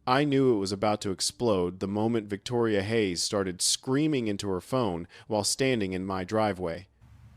I knew it was about to explode the moment Victoria Hayes started screaming into her phone while standing in my driveway.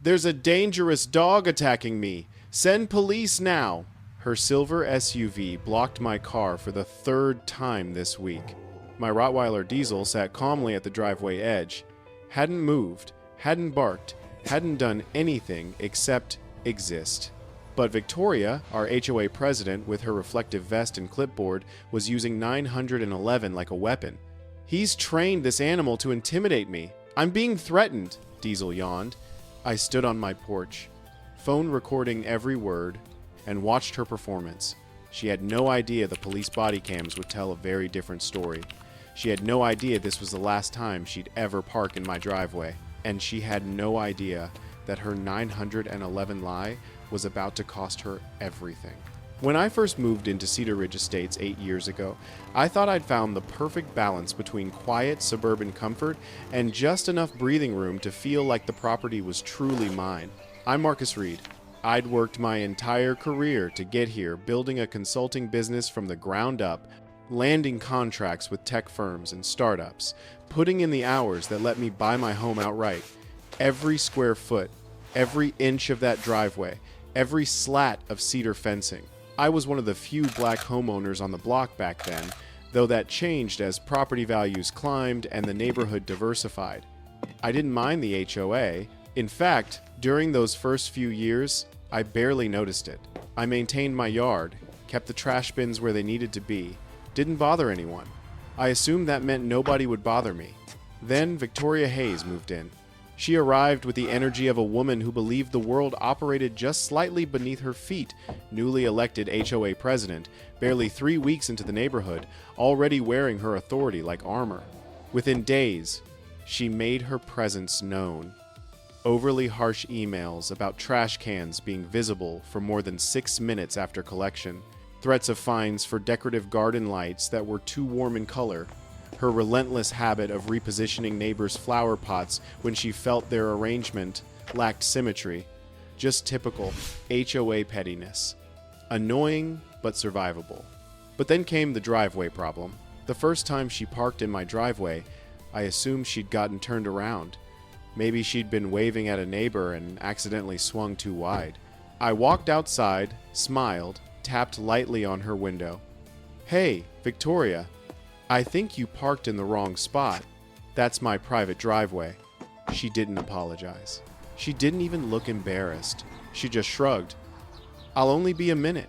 "There's a dangerous dog attacking me! Send police now!" Her silver SUV blocked my car for the third time this week. My Rottweiler Diesel sat calmly at the driveway edge. Hadn't moved, hadn't barked, hadn't done anything except exist. But Victoria, our HOA president with her reflective vest and clipboard, was using 911 like a weapon. "He's trained this animal to intimidate me. I'm being threatened," Diesel yawned. I stood on my porch, phone recording every word, and watched her performance. She had no idea the police body cams would tell a very different story. She had no idea this was the last time she'd ever park in my driveway. And she had no idea that her 911 lie was about to cost her everything. When I first moved into Cedar Ridge Estates 8 years ago, I thought I'd found the perfect balance between quiet suburban comfort and just enough breathing room to feel like the property was truly mine. I'm Marcus Reed. I'd worked my entire career to get here, building a consulting business from the ground up, landing contracts with tech firms and startups, putting in the hours that let me buy my home outright. Every square foot, every inch of that driveway, every slat of cedar fencing. I was one of the few black homeowners on the block back then, though that changed as property values climbed and the neighborhood diversified. I didn't mind the HOA. In fact, during those first few years, I barely noticed it. I maintained my yard, kept the trash bins where they needed to be, didn't bother anyone. I assumed that meant nobody would bother me. Then Victoria Hayes moved in. She arrived with the energy of a woman who believed the world operated just slightly beneath her feet, newly elected HOA president, barely 3 weeks into the neighborhood, already wearing her authority like armor. Within days, she made her presence known. Overly harsh emails about trash cans being visible for more than 6 minutes after collection, threats of fines for decorative garden lights that were too warm in color, her relentless habit of repositioning neighbors' flower pots when she felt their arrangement lacked symmetry. Just typical HOA pettiness. Annoying, but survivable. But then came the driveway problem. The first time she parked in my driveway, I assumed she'd gotten turned around. Maybe she'd been waving at a neighbor and accidentally swung too wide. I walked outside, smiled, tapped lightly on her window. "Hey, Victoria. I think you parked in the wrong spot. That's my private driveway." She didn't apologize. She didn't even look embarrassed. She just shrugged. "I'll only be a minute."